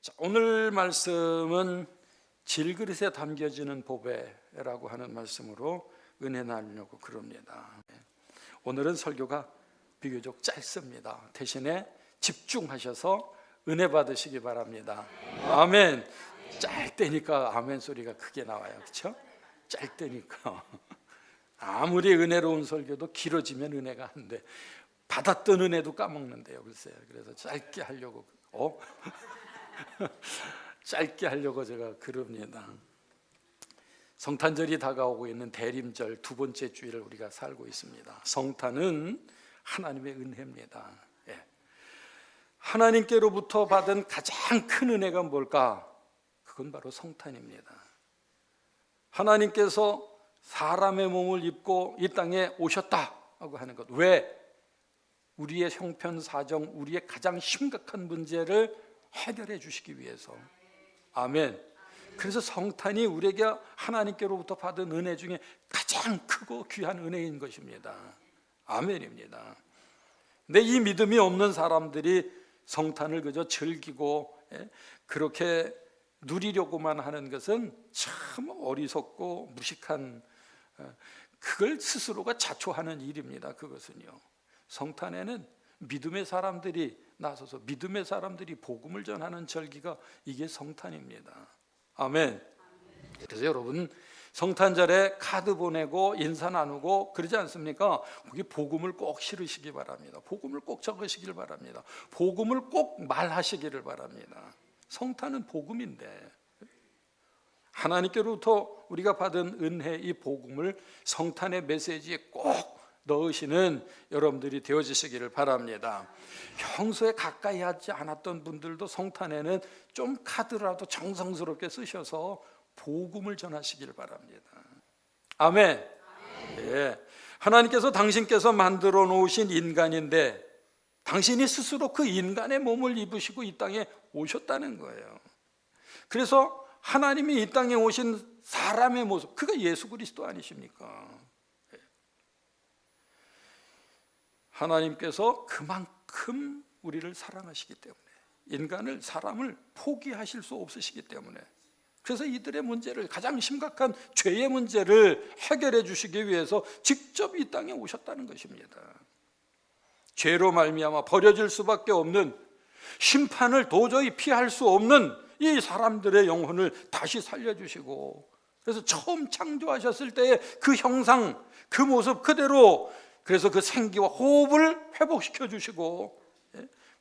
자, 오늘 말씀은 질그릇에 담겨지는 보배라고 하는 말씀으로 은혜 나누려고 그럽니다. 오늘은 설교가 비교적 짧습니다. 대신에 집중하셔서 은혜 받으시기 바랍니다. 아멘. 짧다니까 아멘 소리가 크게 나와요. 그렇죠? 짧다니까. 아무리 은혜로운 설교도 길어지면 은혜가 안 돼. 받았던 은혜도 까먹는데요. 글쎄요. 그래서 짧게 하려고 짧게 하려고 제가 그럽니다. 성탄절이 다가오고 있는 대림절 두 번째 주일을 우리가 살고 있습니다. 성탄은 하나님의 은혜입니다. 하나님께로부터 받은 가장 큰 은혜가 뭘까? 그건 바로 성탄입니다. 하나님께서 사람의 몸을 입고 이 땅에 오셨다고 하는 것. 왜? 우리의 형편 사정, 우리의 가장 심각한 문제를 해결해 주시기 위해서. 아멘. 그래서 성탄이 우리에게 하나님께로부터 받은 은혜 중에 가장 크고 귀한 은혜인 것입니다. 아멘입니다. 근데 이 믿음이 없는 사람들이 성탄을 그저 즐기고 그렇게 누리려고만 하는 것은 참 어리석고 무식한, 그걸 스스로가 자초하는 일입니다. 그것은요, 성탄에는 믿음의 사람들이 나서서 믿음의 사람들이 복음을 전하는 절기가 이게 성탄입니다. 아멘. 그래서 여러분 성탄절에 카드 보내고 인사 나누고 그러지 않습니까? 거기 복음을 꼭 실으시기 바랍니다. 복음을 꼭 적으시길 바랍니다. 복음을 꼭 말하시기를 바랍니다. 성탄은 복음인데 하나님께로부터 우리가 받은 은혜, 이 복음을 성탄의 메시지에 꼭 넣으시는 여러분들이 되어지시기를 바랍니다. 평소에 가까이 하지 않았던 분들도 성탄에는 좀 카드라도 정성스럽게 쓰셔서 복음을 전하시기를 바랍니다. 아멘. 예. 하나님께서 당신께서 만들어 놓으신 인간인데 당신이 스스로 그 인간의 몸을 입으시고 이 땅에 오셨다는 거예요. 그래서 하나님이 이 땅에 오신 사람의 모습, 그가 예수 그리스도 아니십니까? 하나님께서 그만큼 우리를 사랑하시기 때문에, 인간을, 사람을 포기하실 수 없으시기 때문에, 그래서 이들의 문제를, 가장 심각한 죄의 문제를 해결해 주시기 위해서 직접 이 땅에 오셨다는 것입니다. 죄로 말미암아 버려질 수밖에 없는, 심판을 도저히 피할 수 없는 이 사람들의 영혼을 다시 살려주시고, 그래서 처음 창조하셨을 때의 그 형상, 그 모습 그대로, 그래서 그 생기와 호흡을 회복시켜 주시고,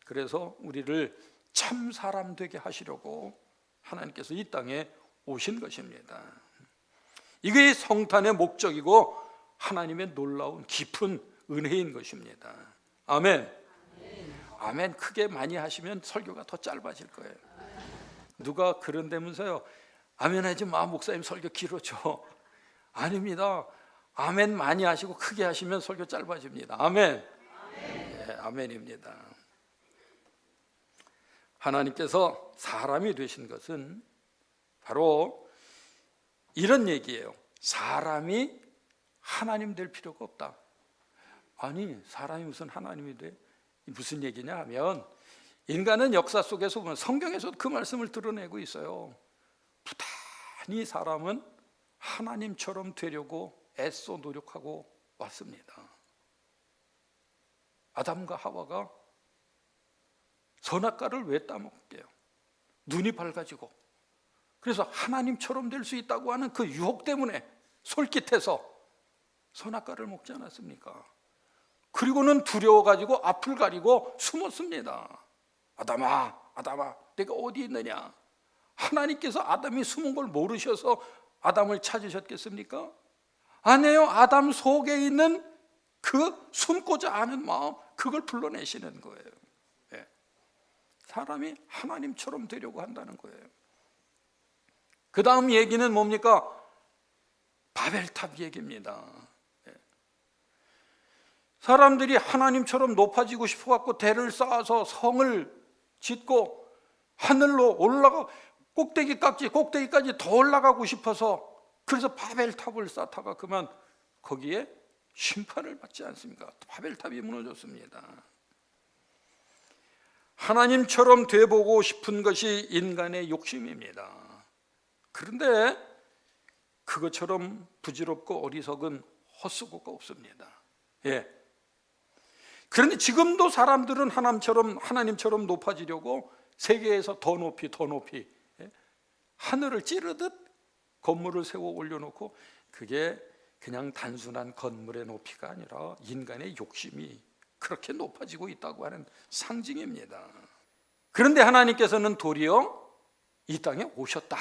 그래서 우리를 참 사람 되게 하시려고 하나님께서 이 땅에 오신 것입니다. 이게 성탄의 목적이고 하나님의 놀라운 깊은 은혜인 것입니다. 아멘. 아멘. 크게 많이 하시면 설교가 더 짧아질 거예요. 누가 그런다면서요, 아멘 하지 마, 목사님 설교 길어져. 아닙니다. 아멘 많이 하시고 크게 하시면 설교 짧아집니다. 아멘. 네, 아멘입니다. 하나님께서 사람이 되신 것은 바로 이런 얘기예요. 사람이 하나님 될 필요가 없다. 아니, 사람이 무슨 하나님이 돼? 무슨 얘기냐 하면, 인간은 역사 속에서 보면 성경에서도 그 말씀을 드러내고 있어요. 부단히 사람은 하나님처럼 되려고 애써 노력하고 왔습니다. 아담과 하와가 선악과를 왜 따먹게요? 눈이 밝아지고, 그래서 하나님처럼 될 수 있다고 하는 그 유혹 때문에 솔깃해서 선악과를 먹지 않았습니까? 그리고는 두려워가지고 앞을 가리고 숨었습니다. 아담아, 아담아, 내가 어디 있느냐? 하나님께서 아담이 숨은 걸 모르셔서 아담을 찾으셨겠습니까? 아니에요. 아담 속에 있는 그 숨고자 하는 마음, 그걸 불러내시는 거예요. 사람이 하나님처럼 되려고 한다는 거예요. 그 다음 얘기는 뭡니까? 바벨탑 얘기입니다. 사람들이 하나님처럼 높아지고 싶어갖고 대를 쌓아서 성을 짓고 하늘로 올라가, 꼭대기까지 더 올라가고 싶어서, 그래서 바벨탑을 쌓다가 그만 거기에 심판을 받지 않습니까? 바벨탑이 무너졌습니다. 하나님처럼 돼보고 싶은 것이 인간의 욕심입니다. 그런데 그것처럼 부질없고 어리석은 헛수고가 없습니다. 예. 그런데 지금도 사람들은 하나님처럼 높아지려고 세계에서 더 높이 하늘을 찌르듯 건물을 세워 올려놓고, 그게 그냥 단순한 건물의 높이가 아니라 인간의 욕심이 그렇게 높아지고 있다고 하는 상징입니다. 그런데 하나님께서는 도리어 이 땅에 오셨다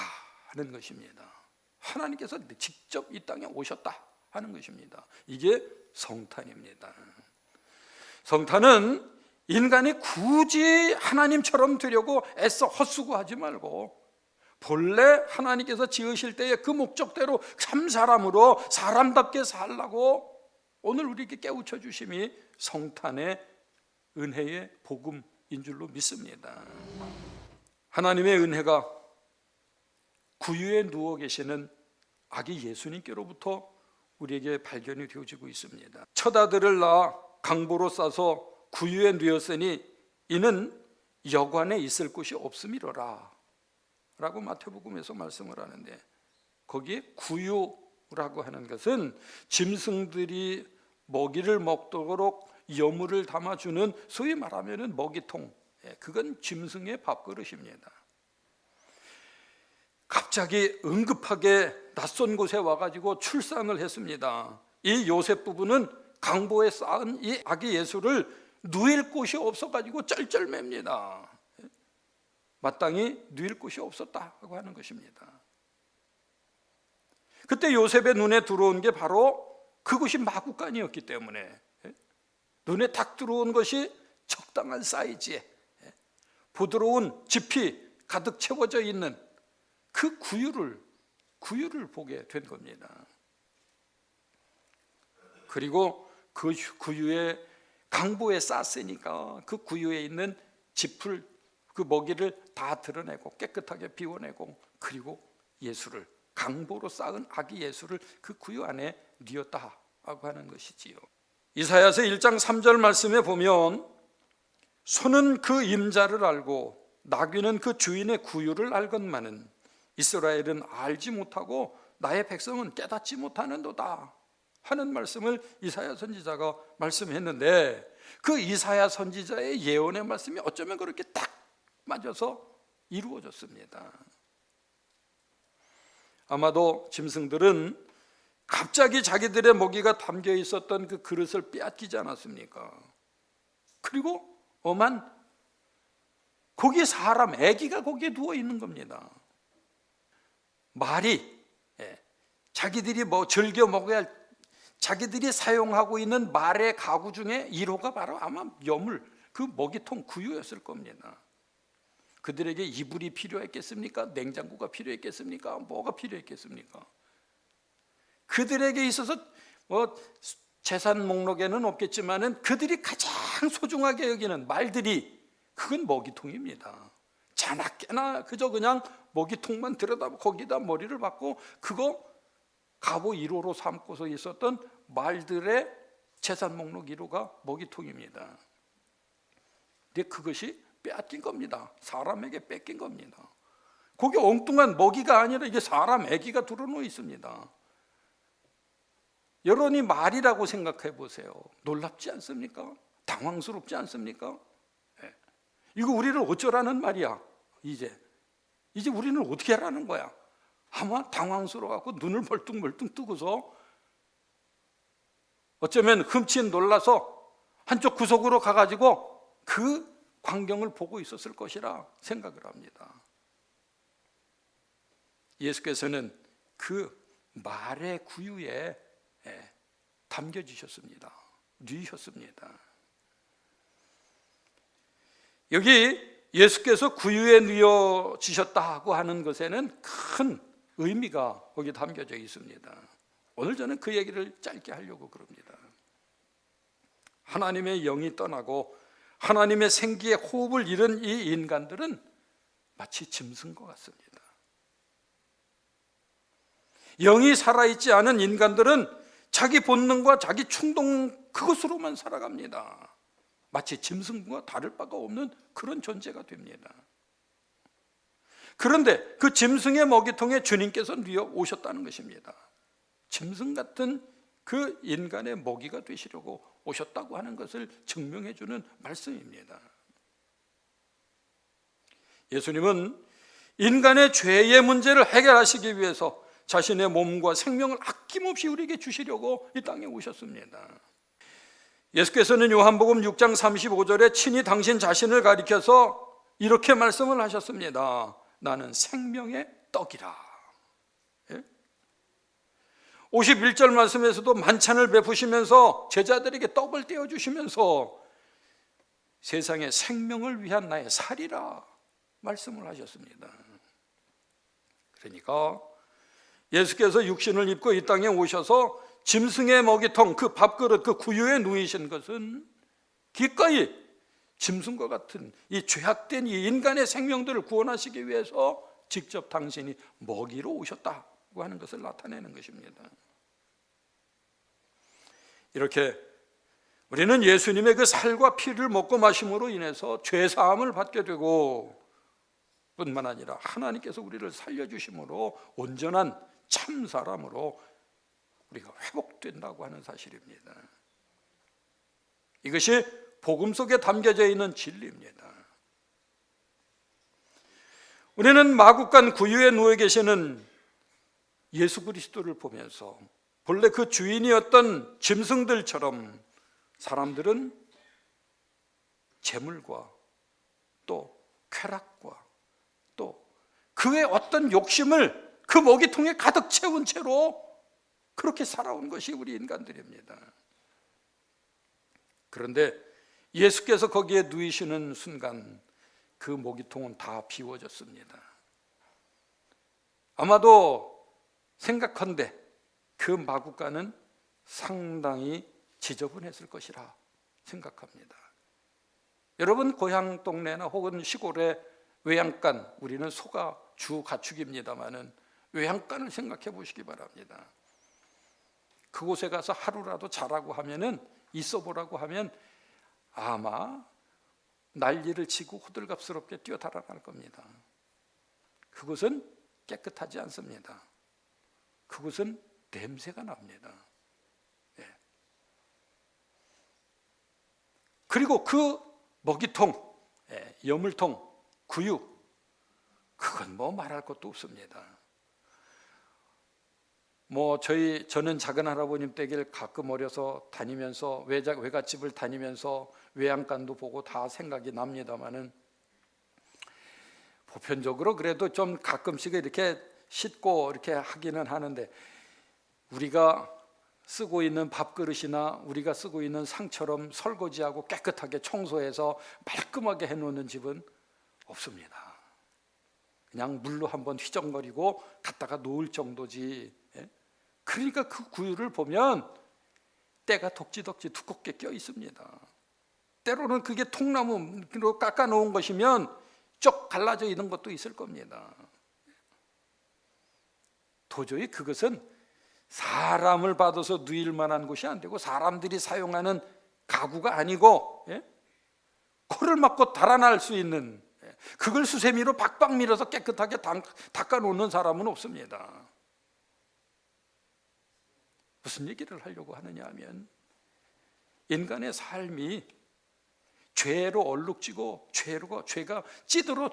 하는 것입니다. 하나님께서 직접 이 땅에 오셨다 하는 것입니다. 이게 성탄입니다. 성탄은 인간이 굳이 하나님처럼 되려고 애써 헛수고하지 말고, 본래 하나님께서 지으실 때의 그 목적대로 참 사람으로 사람답게 살라고 오늘 우리에게 깨우쳐 주심이 성탄의 은혜의 복음인 줄로 믿습니다. 하나님의 은혜가 구유에 누워 계시는 아기 예수님께로부터 우리에게 발견이 되어지고 있습니다. 첫 아들을 낳아 강보로 싸서 구유에 누웠으니 이는 여관에 있을 곳이 없음이로라 라고 마태복음에서 말씀을 하는데, 거기에 구유라고 하는 것은 짐승들이 먹이를 먹도록 여물을 담아주는, 소위 말하면 먹이통, 그건 짐승의 밥그릇입니다. 갑자기 응급하게 낯선 곳에 와가지고 출산을 했습니다. 이 요셉 부부는 강보에 쌓은 이 아기 예수를 누일 곳이 없어가지고 쩔쩔맵니다. 마땅히 누일 곳이 없었다고 하는 것입니다. 그때 요셉의 눈에 들어온 게 바로 그곳이 마구간이었기 때문에, 눈에 딱 들어온 것이 적당한 사이즈에 부드러운 짚이 가득 채워져 있는 그 구유를 보게 된 겁니다. 그리고 그 구유에 강보에 쌌으니까 그 구유에 있는 짚을, 그 먹이를 다 드러내고 깨끗하게 비워내고, 그리고 예수를, 강보로 쌓은 아기 예수를 그 구유 안에 뉘었다고 하는 것이지요. 이사야서 1장 3절 말씀에 보면, 소는 그 임자를 알고 나귀는 그 주인의 구유를 알건만은 이스라엘은 알지 못하고 나의 백성은 깨닫지 못하는도다 하는 말씀을 이사야 선지자가 말씀했는데, 그 이사야 선지자의 예언의 말씀이 어쩌면 그렇게 딱 맞아서 이루어졌습니다. 아마도 짐승들은 갑자기 자기들의 먹이가 담겨 있었던 그 그릇을 빼앗기지 않았습니까? 그리고 엄한 거기 사람, 아기가 거기에 누워 있는 겁니다. 말이 자기들이 즐겨 먹어야 할, 자기들이 사용하고 있는 말의 가구 중에 1호가 바로 아마 여물, 그 먹이통 구유였을 겁니다. 그들에게 이불이 필요했겠습니까? 냉장고가 필요했겠습니까? 뭐가 필요했겠습니까? 그들에게 있어서 재산 목록에는 없겠지만은 그들이 가장 소중하게 여기는 말들이, 그건 먹이통입니다. 자나깨나 그저 그냥 먹이통만 들여다보고 거기다 머리를 박고 그거 갑오 1호로 삼고서 있었던 말들의 재산 목록 1호가 먹이통입니다. 근데 그것이 빼앗긴 겁니다. 사람에게 뺏긴 겁니다. 거기 엉뚱한 먹이가 아니라 이게 사람 아기가 들어놓여 있습니다. 여러분이 말이라고 생각해 보세요. 놀랍지 않습니까? 당황스럽지 않습니까? 이거 우리를 어쩌라는 말이야. 이제 우리는 어떻게 하라는 거야? 아마 당황스러워갖고 눈을 벌뚱벌뚱 뜨고서 어쩌면 흠칫 놀라서 한쪽 구석으로 가가지고 그 광경을 보고 있었을 것이라 생각을 합니다. 예수께서는 그 말의 구유에 담겨지셨습니다. 누이셨습니다. 여기 예수께서 구유에 누워지셨다고 하는 것에는 큰 의미가 거기 담겨져 있습니다. 오늘 저는 그 얘기를 짧게 하려고 그럽니다. 하나님의 영이 떠나고 하나님의 생기의 호흡을 잃은 이 인간들은 마치 짐승과 같습니다. 영이 살아있지 않은 인간들은 자기 본능과 자기 충동, 그것으로만 살아갑니다. 마치 짐승과 다를 바가 없는 그런 존재가 됩니다. 그런데 그 짐승의 먹이통에 주님께서 누워 오셨다는 것입니다. 짐승 같은 그 인간의 먹이가 되시려고 오셨다고 하는 것을 증명해 주는 말씀입니다. 예수님은 인간의 죄의 문제를 해결하시기 위해서 자신의 몸과 생명을 아낌없이 우리에게 주시려고 이 땅에 오셨습니다. 예수께서는 요한복음 6장 35절에 친히 당신 자신을 가리켜서 이렇게 말씀을 하셨습니다. 나는 생명의 떡이라. 51절 말씀에서도 만찬을 베푸시면서 제자들에게 떡을 떼어주시면서 세상의 생명을 위한 나의 살이라 말씀을 하셨습니다. 그러니까 예수께서 육신을 입고 이 땅에 오셔서 짐승의 먹이통, 그 밥그릇, 그 구유에 누이신 것은 기꺼이 짐승과 같은 이 죄악된 이 인간의 생명들을 구원하시기 위해서 직접 당신이 먹이로 오셨다고 하는 것을 나타내는 것입니다. 이렇게 우리는 예수님의 그 살과 피를 먹고 마심으로 인해서 죄사함을 받게 되고 뿐만 아니라 하나님께서 우리를 살려주심으로 온전한 참 사람으로 우리가 회복된다고 하는 사실입니다. 이것이 복음 속에 담겨져 있는 진리입니다. 우리는 마구간 구유에 누워 계시는 예수 그리스도를 보면서 본래 그 주인이었던 짐승들처럼 사람들은 재물과 또 쾌락과 또 그의 어떤 욕심을 그 먹이통에 가득 채운 채로 그렇게 살아온 것이 우리 인간들입니다. 그런데 예수께서 거기에 누이시는 순간 그 먹이통은 다 비워졌습니다. 아마도 생각컨대 그 마구간은 상당히 지저분했을 것이라 생각합니다. 여러분 고향 동네나 혹은 시골의 외양간, 우리는 소가 주 가축입니다마는 외양간을 생각해 보시기 바랍니다. 그곳에 가서 하루라도 자라고 하면은 있어 보라고 하면 아마 난리를 치고 호들갑스럽게 뛰어달아날 겁니다. 그곳은 깨끗하지 않습니다. 그곳은 냄새가 납니다. 네. 그리고 그 먹이통, 여물통, 구유, 그건 뭐 말할 것도 없습니다. 저는 작은 할아버님 댁을 가끔 어려서 다니면서 외갓집을 다니면서 외양간도 보고 다 생각이 납니다만은 보편적으로 그래도 좀 가끔씩 이렇게 씻고 이렇게 하기는 하는데 우리가 쓰고 있는 밥그릇이나 우리가 쓰고 있는 상처럼 설거지하고 깨끗하게 청소해서 말끔하게 해놓는 집은 없습니다. 그냥 물로 한번 휘적거리고 갖다가 놓을 정도지. 그러니까 그 구유를 보면 때가 덕지덕지 두껍게 껴 있습니다. 때로는 그게 통나무로 깎아 놓은 것이면 쪽 갈라져 있는 것도 있을 겁니다. 도저히 그것은 사람을 받아서 누일 만한 곳이 안 되고 사람들이 사용하는 가구가 아니고 코를 막고 달아날 수 있는, 그걸 수세미로 박박 밀어서 깨끗하게 닦아 놓는 사람은 없습니다. 무슨 얘기를 하려고 하느냐 하면 인간의 삶이 죄로 얼룩지고 죄가 찌들어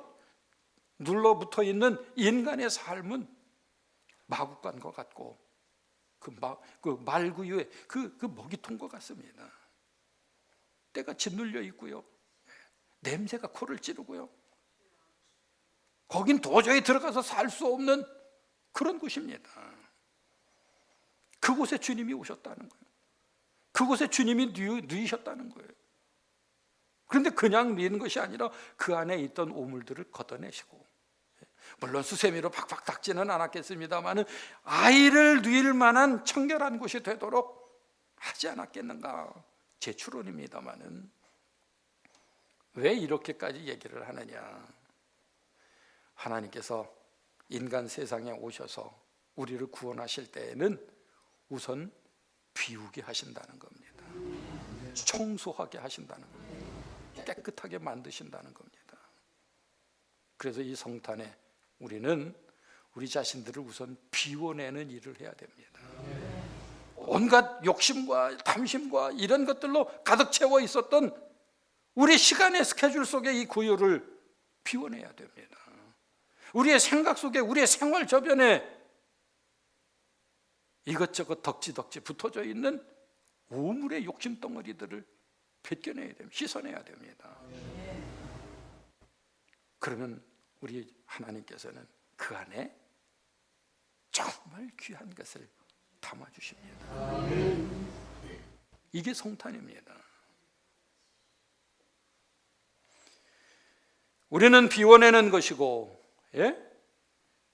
눌러붙어 있는 인간의 삶은 마구간과 같고 그 말구유의 그 먹이통과 같습니다. 때가 짓눌려 있고요, 냄새가 코를 찌르고요, 거긴 도저히 들어가서 살 수 없는 그런 곳입니다. 그곳에 주님이 오셨다는 거예요. 그곳에 주님이 누이셨다는 거예요. 그런데 그냥 누이는 것이 아니라 그 안에 있던 오물들을 걷어내시고, 물론 수세미로 팍팍 닦지는 않았겠습니다만 아이를 누일 만한 청결한 곳이 되도록 하지 않았겠는가, 제 추론입니다만 왜 이렇게까지 얘기를 하느냐. 하나님께서 인간 세상에 오셔서 우리를 구원하실 때에는 우선 비우게 하신다는 겁니다. 청소하게 하신다는 겁니다. 깨끗하게 만드신다는 겁니다. 그래서 이 성탄에 우리는 우리 자신들을 우선 비워내는 일을 해야 됩니다. 온갖 욕심과 탐심과 이런 것들로 가득 채워 있었던 우리 시간의 스케줄 속에 이 구유를 비워내야 됩니다. 우리의 생각 속에, 우리의 생활 저변에 이것저것 덕지덕지 붙어져 있는 우물의 욕심 덩어리들을 벗겨내야 됩니다. 씻어내야 됩니다. 그러면 우리 하나님께서는 그 안에 정말 귀한 것을 담아주십니다. 이게 성탄입니다. 우리는 비워내는 것이고,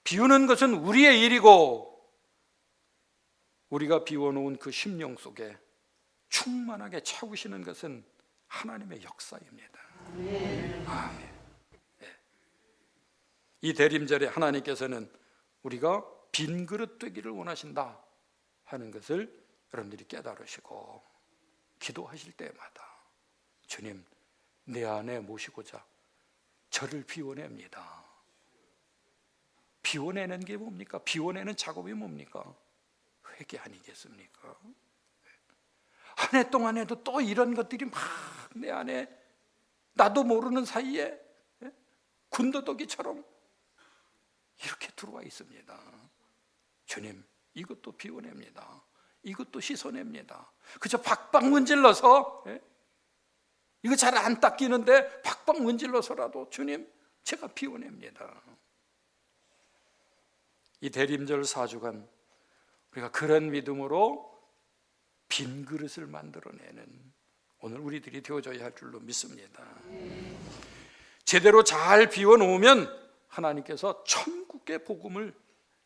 비우는 것은 우리의 일이고, 우리가 비워놓은 그 심령 속에 충만하게 채우시는 것은 하나님의 역사입니다. 아멘. 이 대림절에 하나님께서는 우리가 빈 그릇 되기를 원하신다 하는 것을 여러분들이 깨달으시고 기도하실 때마다 주님, 내 안에 모시고자 저를 비워냅니다. 비워내는 게 뭡니까? 비워내는 작업이 뭡니까? 회개 아니겠습니까? 한 해 동안에도 또 이런 것들이 막 내 안에 나도 모르는 사이에 군더더기처럼 이렇게 들어와 있습니다. 주님, 이것도 비워냅니다. 이것도 씻어냅니다. 그저 박박 문질러서, 이거 잘 안 닦이는데 박박 문질러서라도 주님, 제가 비워냅니다. 이 대림절 4주간 우리가 그런 믿음으로 빈 그릇을 만들어내는 오늘 우리들이 되어져야 할 줄로 믿습니다. 제대로 잘 비워놓으면 하나님께서 천국의 복음을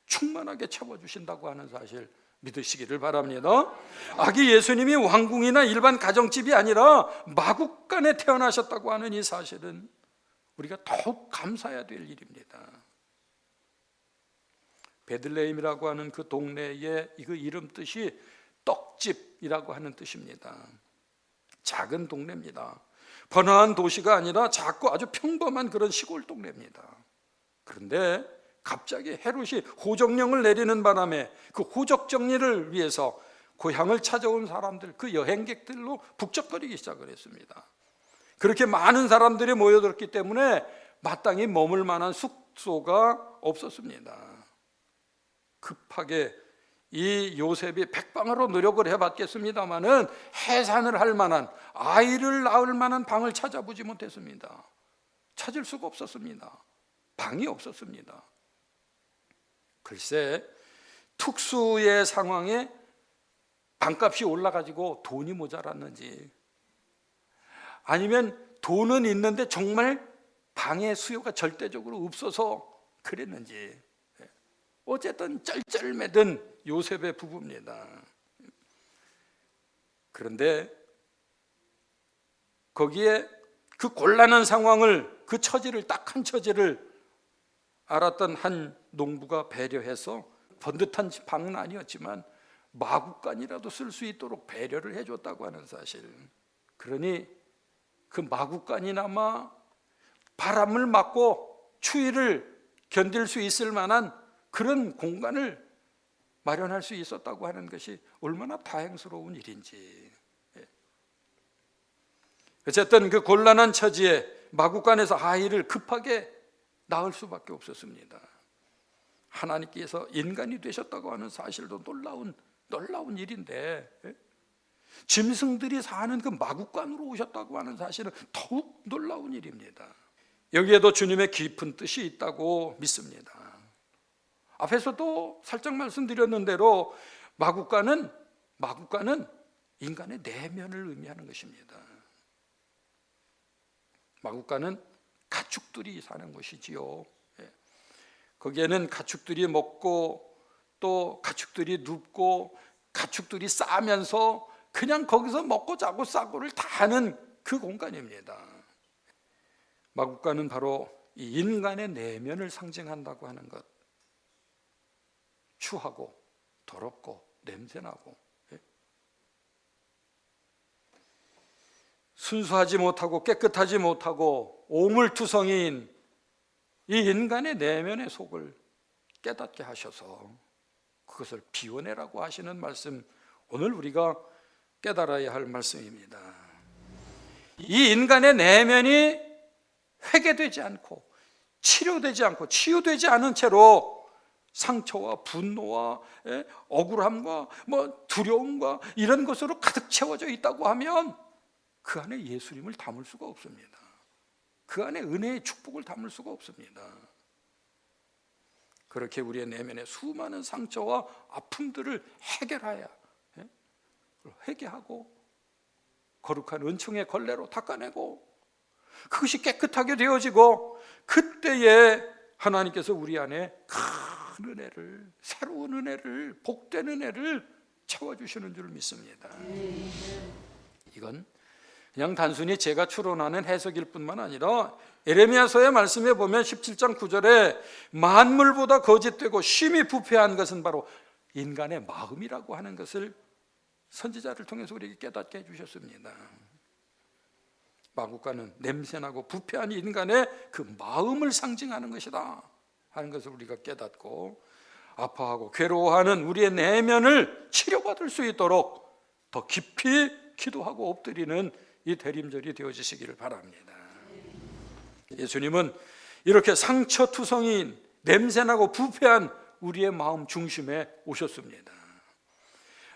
충만하게 채워주신다고 하는 사실 믿으시기를 바랍니다. 아기 예수님이 왕궁이나 일반 가정집이 아니라 마국간에 태어나셨다고 하는 이 사실은 우리가 더욱 감사해야 될 일입니다. 베들레헴이라고 하는 그 동네의 그 이름 뜻이 떡집이라고 하는 뜻입니다. 작은 동네입니다. 번화한 도시가 아니라 작고 아주 평범한 그런 시골 동네입니다. 그런데 갑자기 헤롯이 호적령을 내리는 바람에 그 호적 정리를 위해서 고향을 찾아온 사람들, 그 여행객들로 북적거리기 시작을 했습니다. 그렇게 많은 사람들이 모여들었기 때문에 마땅히 머물 만한 숙소가 없었습니다. 급하게 이 요셉이 백방으로 노력을 해봤겠습니다마는 해산을 할 만한, 아이를 낳을 만한 방을 찾아보지 못했습니다. 찾을 수가 없었습니다. 방이 없었습니다. 글쎄, 특수의 상황에 방값이 올라가지고 돈이 모자랐는지, 아니면 돈은 있는데 정말 방의 수요가 절대적으로 없어서 그랬는지, 어쨌든 쩔쩔매든 요셉의 부부입니다. 그런데 거기에 그 곤란한 상황을, 그 처지를, 딱한 처지를 알았던 한 농부가 배려해서 번듯한 방은 아니었지만 마구간이라도 쓸 수 있도록 배려를 해줬다고 하는 사실. 그러니 그 마구간이나마 바람을 맞고 추위를 견딜 수 있을 만한 그런 공간을 마련할 수 있었다고 하는 것이 얼마나 다행스러운 일인지. 어쨌든 그 곤란한 처지에 마구간에서 아이를 급하게 낳을 수밖에 없었습니다. 하나님께서 인간이 되셨다고 하는 사실도 놀라운 일인데, 짐승들이 사는 그 마구간으로 오셨다고 하는 사실은 더욱 놀라운 일입니다. 여기에도 주님의 깊은 뜻이 있다고 믿습니다. 앞에서도 살짝 말씀드렸는 대로 마구간은 인간의 내면을 의미하는 것입니다. 마구간은 가축들이 사는 곳이지요. 거기에는 가축들이 먹고 또 가축들이 눕고 가축들이 싸면서 그냥 거기서 먹고 자고 싸고를 다 하는 그 공간입니다. 마구간은 바로 이 인간의 내면을 상징한다고 하는 것. 추하고 더럽고 냄새나고 순수하지 못하고 깨끗하지 못하고 오물투성이인 이 인간의 내면의 속을 깨닫게 하셔서 그것을 비워내라고 하시는 말씀, 오늘 우리가 깨달아야 할 말씀입니다. 이 인간의 내면이 회개되지 않고 치료되지 않고 치유되지 않은 채로 상처와 분노와 억울함과 두려움과 이런 것으로 가득 채워져 있다고 하면 그 안에 예수님을 담을 수가 없습니다. 그 안에 은혜의 축복을 담을 수가 없습니다. 그렇게 우리의 내면의 수많은 상처와 아픔들을 해결하여 회개하고 거룩한 은총의 걸레로 닦아내고 그것이 깨끗하게 되어지고, 그때에 하나님께서 우리 안에 큰 은혜를, 새로운 은혜를, 복된 은혜를 채워주시는 줄 믿습니다. 이건 그냥 단순히 제가 추론하는 해석일 뿐만 아니라 에레미야서의 말씀에 보면 17장 9절에 만물보다 거짓되고 심히 부패한 것은 바로 인간의 마음이라고 하는 것을 선지자를 통해서 우리에게 깨닫게 해주셨습니다. 마구간은 냄새나고 부패한 인간의 그 마음을 상징하는 것이다 하는 것을 우리가 깨닫고, 아파하고 괴로워하는 우리의 내면을 치료받을 수 있도록 더 깊이 기도하고 엎드리는 이 대림절이 되어지시기를 바랍니다. 예수님은 이렇게 상처투성이인 냄새나고 부패한 우리의 마음 중심에 오셨습니다.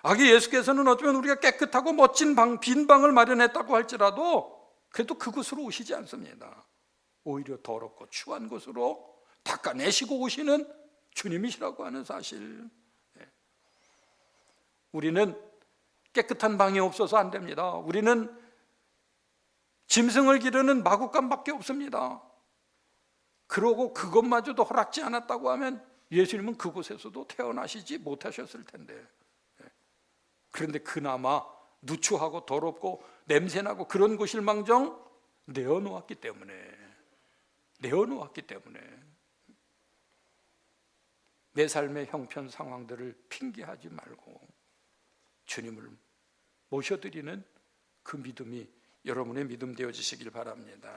아기 예수께서는 어쩌면 우리가 깨끗하고 멋진 빈 방을 마련했다고 할지라도 그래도 그곳으로 오시지 않습니다. 오히려 더럽고 추한 곳으로 닦아내시고 오시는 주님이시라고 하는 사실, 우리는 깨끗한 방이 없어서 안 됩니다. 우리는 짐승을 기르는 마구간밖에 없습니다. 그러고 그것마저도 허락지 않았다고 하면 예수님은 그곳에서도 태어나시지 못하셨을 텐데, 그런데 그나마 누추하고 더럽고 냄새나고 그런 곳일망정 내어놓았기 때문에 내 삶의 형편 상황들을 핑계하지 말고 주님을 모셔드리는 그 믿음이 여러분의 믿음 되어지시길 바랍니다.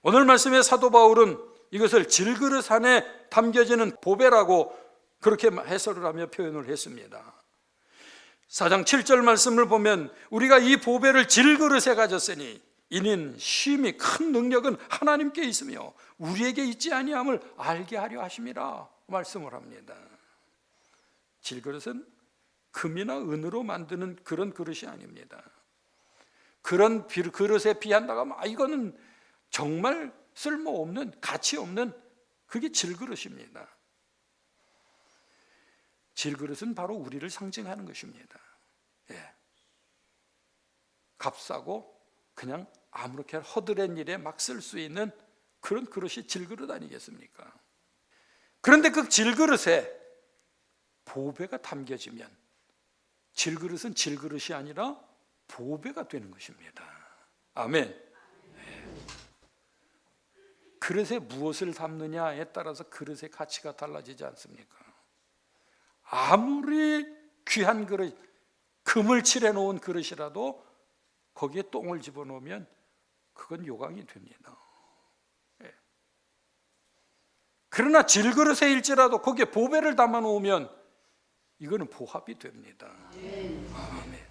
오늘 말씀의 사도 바울은 이것을 질그릇 안에 담겨지는 보배라고 그렇게 해설을 하며 표현을 했습니다. 4장 7절 말씀을 보면 우리가 이 보배를 질그릇에 가졌으니 이는 심히 큰 능력은 하나님께 있으며 우리에게 있지 아니함을 알게 하려 하심이라 말씀을 합니다. 질그릇은 금이나 은으로 만드는 그런 그릇이 아닙니다. 그런 그릇에 비한다고 하면 이거는 정말 쓸모없는, 가치 없는, 그게 질그릇입니다. 질그릇은 바로 우리를 상징하는 것입니다. 값싸고 그냥 아무렇게 허드렛 일에 막 쓸 수 있는 그런 그릇이 질그릇 아니겠습니까? 그런데 그 질그릇에 보배가 담겨지면 질그릇은 질그릇이 아니라 보배가 되는 것입니다. 아멘. 그릇에 무엇을 담느냐에 따라서 그릇의 가치가 달라지지 않습니까? 아무리 귀한 그릇, 금을 칠해 놓은 그릇이라도 거기에 똥을 집어넣으면 그건 요강이 됩니다. 그러나 질그릇에일지라도 거기에 보배를 담아 놓으면 이거는 보합이 됩니다. 아멘.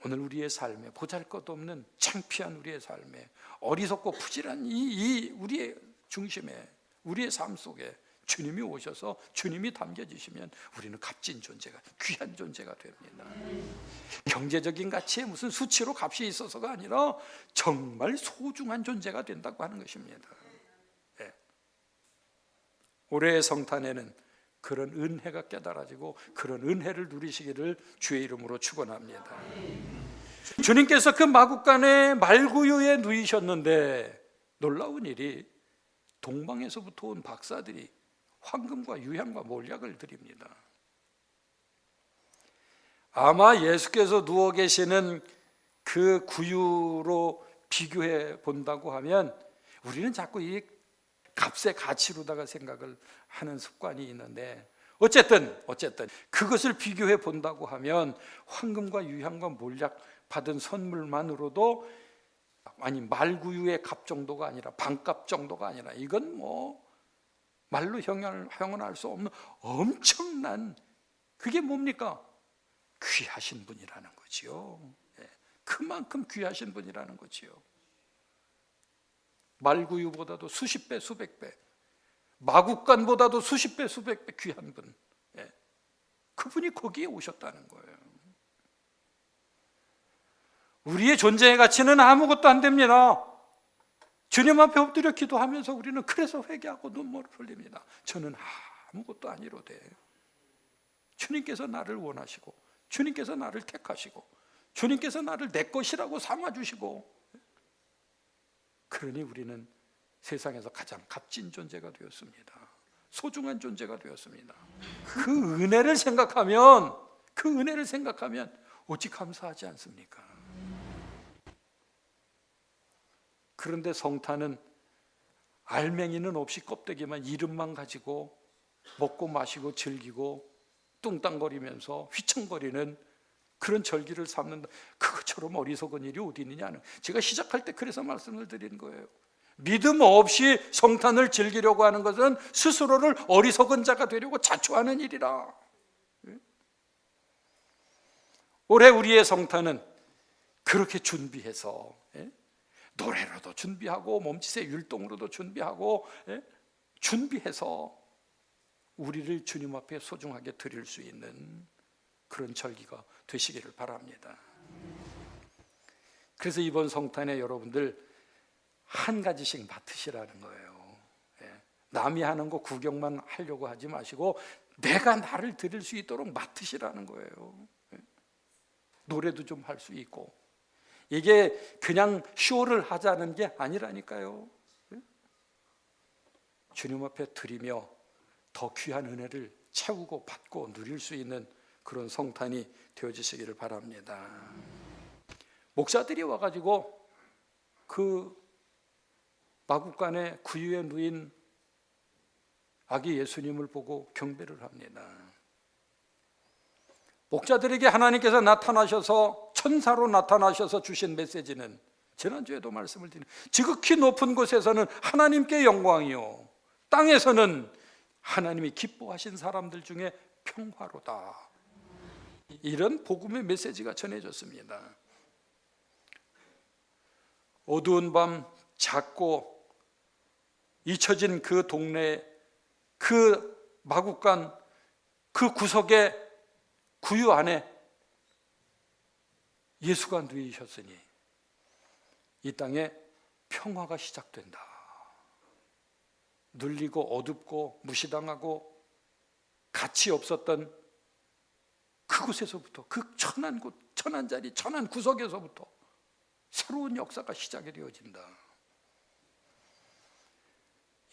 오늘 우리의 삶에 보잘것없는 창피한 우리의 삶에 어리석고 부질한 이 우리의 중심에, 우리의 삶 속에 주님이 오셔서 주님이 담겨지시면 우리는 값진 존재가, 귀한 존재가 됩니다. 경제적인 가치에 무슨 수치로 값이 있어서가 아니라 정말 소중한 존재가 된다고 하는 것입니다. 올해의 성탄에는 그런 은혜가 깨달아지고 그런 은혜를 누리시기를 주의 이름으로 축원합니다. 주님께서 그 마구간에 말구유에 누이셨는데 놀라운 일이 동방에서부터 온 박사들이 황금과 유향과 몰약을 드립니다. 아마 예수께서 누워 계시는 그 구유로 비교해 본다고 하면 우리는 자꾸 이 값의 가치로다가 생각을 하는 습관이 있는데 어쨌든 그것을 비교해 본다고 하면 황금과 유향과 몰약 받은 선물만으로도 아니 말구유의 값 정도가 아니라 반값 정도가 아니라 이건 뭐 말로 형언할 수 없는 엄청난, 그게 뭡니까? 귀하신 분이라는 거지요. 그만큼 귀하신 분이라는 거지요. 말구유보다도 수십 배 수백 배, 마국간보다도 수십 배 수백 배 귀한 분, 그분이 거기에 오셨다는 거예요. 우리의 존재의 가치는 아무것도 안 됩니다. 주님 앞에 엎드려 기도하면서 우리는 그래서 회개하고 눈물을 흘립니다. 저는 아무것도 아니로되 주님께서 나를 원하시고 주님께서 나를 택하시고 주님께서 나를 내 것이라고 삼아주시고, 그러니 우리는 세상에서 가장 값진 존재가 되었습니다. 소중한 존재가 되었습니다. 그 은혜를 생각하면 어찌 감사하지 않습니까? 그런데 성탄은 알맹이는 없이 껍데기만, 이름만 가지고 먹고 마시고 즐기고 뚱땅거리면서 휘청거리는 그런 절기를 삼는다. 그것처럼 어리석은 일이 어디 있느냐는, 제가 시작할 때 그래서 말씀을 드린 거예요. 믿음 없이 성탄을 즐기려고 하는 것은 스스로를 어리석은 자가 되려고 자초하는 일이라. 올해 우리의 성탄은 그렇게 준비해서, 노래로도 준비하고 몸짓의 율동으로도 준비하고, 준비해서 우리를 주님 앞에 소중하게 드릴 수 있는 그런 절기가 되시기를 바랍니다. 그래서 이번 성탄에 여러분들 한 가지씩 맡으시라는 거예요. 남이 하는 거 구경만 하려고 하지 마시고 내가 나를 드릴 수 있도록 맡으시라는 거예요. 노래도 좀 할 수 있고, 이게 그냥 쇼를 하자는 게 아니라니까요. 주님 앞에 드리며 더 귀한 은혜를 채우고 받고 누릴 수 있는 그런 성탄이 되어지시기를 바랍니다. 목사들이 와가지고 그 마국간의 구유에 누인 아기 예수님을 보고 경배를 합니다. 목자들에게 하나님께서 나타나셔서, 천사로 나타나셔서 주신 메시지는 지난주에도 말씀을 드린, 지극히 높은 곳에서는 하나님께 영광이요 땅에서는 하나님이 기뻐하신 사람들 중에 평화로다. 이런 복음의 메시지가 전해졌습니다. 어두운 밤 작고 잊혀진 그 동네, 그 마국간 그 구석에 구유 안에 예수가 누이셨으니 이 땅에 평화가 시작된다. 눌리고 어둡고 무시당하고 가치 없었던 그곳에서부터, 그 천한 곳, 천한 자리, 천한 구석에서부터 새로운 역사가 시작이 되어진다.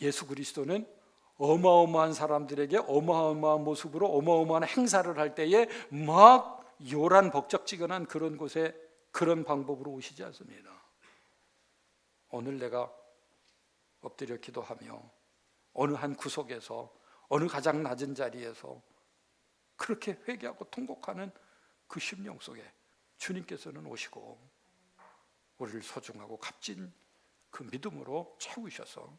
예수 그리스도는 어마어마한 사람들에게 어마어마한 모습으로 어마어마한 행사를 할 때에 막 요란 벅적지근한 그런 곳에 그런 방법으로 오시지 않습니다. 오늘 내가 엎드려 기도하며 어느 한 구석에서, 어느 가장 낮은 자리에서 그렇게 회개하고 통곡하는 그 심령 속에 주님께서는 오시고 우리를 소중하고 값진 그 믿음으로 채우셔서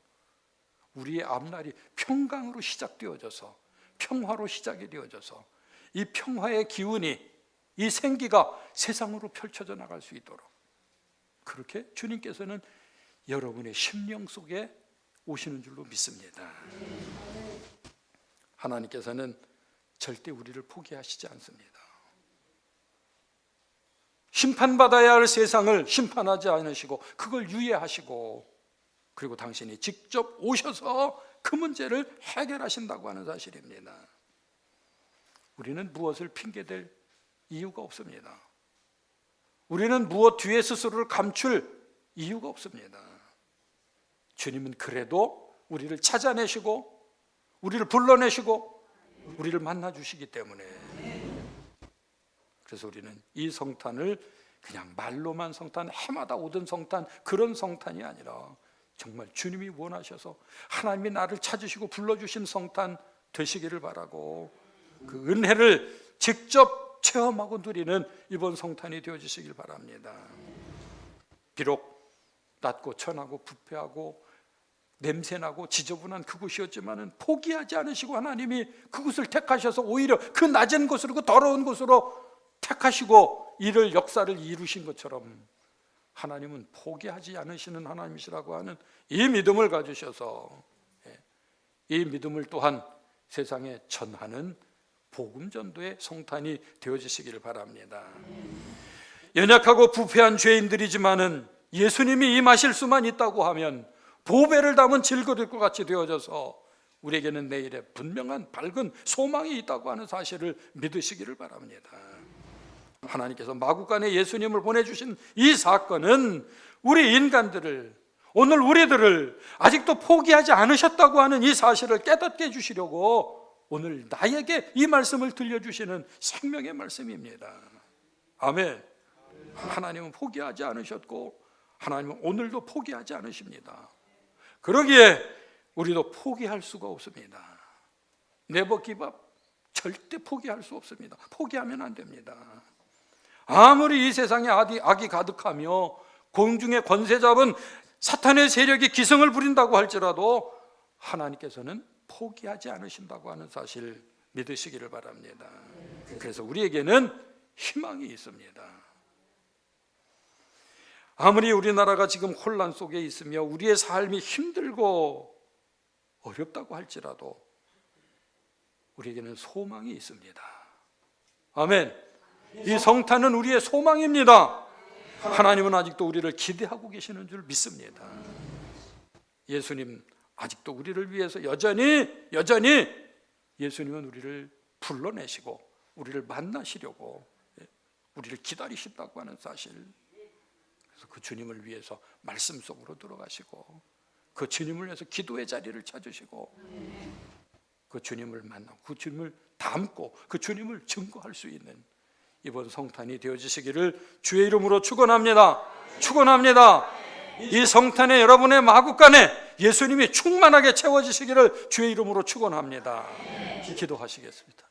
우리의 앞날이 평강으로 시작되어져서, 평화로 시작이 되어져서 이 평화의 기운이, 이 생기가 세상으로 펼쳐져 나갈 수 있도록 그렇게 주님께서는 여러분의 심령 속에 오시는 줄로 믿습니다. 하나님께서는 절대 우리를 포기하시지 않습니다. 심판받아야 할 세상을 심판하지 않으시고 그걸 유예하시고, 그리고 당신이 직접 오셔서 그 문제를 해결하신다고 하는 사실입니다. 우리는 무엇을 핑계댈 이유가 없습니다. 우리는 무엇 뒤에 스스로를 감출 이유가 없습니다. 주님은 그래도 우리를 찾아내시고 우리를 불러내시고 우리를 만나주시기 때문에, 그래서 우리는 이 성탄을 그냥 말로만 성탄, 해마다 오던 성탄, 그런 성탄이 아니라 정말 주님이 원하셔서 하나님이 나를 찾으시고 불러주신 성탄 되시기를 바라고 그 은혜를 직접 체험하고 누리는 이번 성탄이 되어주시길 바랍니다. 비록 낮고 천하고 부패하고 냄새나고 지저분한 그곳이었지만 포기하지 않으시고 하나님이 그곳을 택하셔서 오히려 그 낮은 곳으로, 그 더러운 곳으로 택하시고 이를 역사를 이루신 것처럼 하나님은 포기하지 않으시는 하나님이시라고 하는 이 믿음을 가지셔서 이 믿음을 또한 세상에 전하는 복음 전도의 성탄이 되어지시기를 바랍니다. 연약하고 부패한 죄인들이지만은 예수님이 임하실 수만 있다고 하면 보배를 담은 질그릇과 같이 되어져서 우리에게는 내일에 분명한 밝은 소망이 있다고 하는 사실을 믿으시기를 바랍니다. 하나님께서 마구간에 예수님을 보내주신 이 사건은 우리 인간들을, 오늘 우리들을 아직도 포기하지 않으셨다고 하는 이 사실을 깨닫게 해주시려고 오늘 나에게 이 말씀을 들려주시는 생명의 말씀입니다. 아멘. 하나님은 포기하지 않으셨고 하나님은 오늘도 포기하지 않으십니다. 그러기에 우리도 포기할 수가 없습니다. 네버 기브업, 절대 포기할 수 없습니다. 포기하면 안 됩니다. 아무리 이 세상에 악이 가득하며 공중의 권세 잡은 사탄의 세력이 기승을 부린다고 할지라도 하나님께서는 포기하지 않으신다고 하는 사실 믿으시기를 바랍니다. 그래서 우리에게는 희망이 있습니다. 아무리 우리나라가 지금 혼란 속에 있으며 우리의 삶이 힘들고 어렵다고 할지라도 우리에게는 소망이 있습니다. 아멘. 이 성탄은 우리의 소망입니다. 하나님은 아직도 우리를 기대하고 계시는 줄 믿습니다. 예수님 아직도 우리를 위해서 여전히 예수님은 우리를 불러내시고 우리를 만나시려고 우리를 기다리신다고 하는 사실, 그래서 그 주님을 위해서 말씀 속으로 들어가시고 그 주님을 위해서 기도의 자리를 찾으시고 그 주님을 만나고 그 주님을 닮고 그 주님을 증거할 수 있는 이번 성탄이 되어지시기를 주의 이름으로 축원합니다. 축원합니다. 이 성탄에 여러분의 마구간에 예수님이 충만하게 채워지시기를 주의 이름으로 축원합니다. 기도하시겠습니다.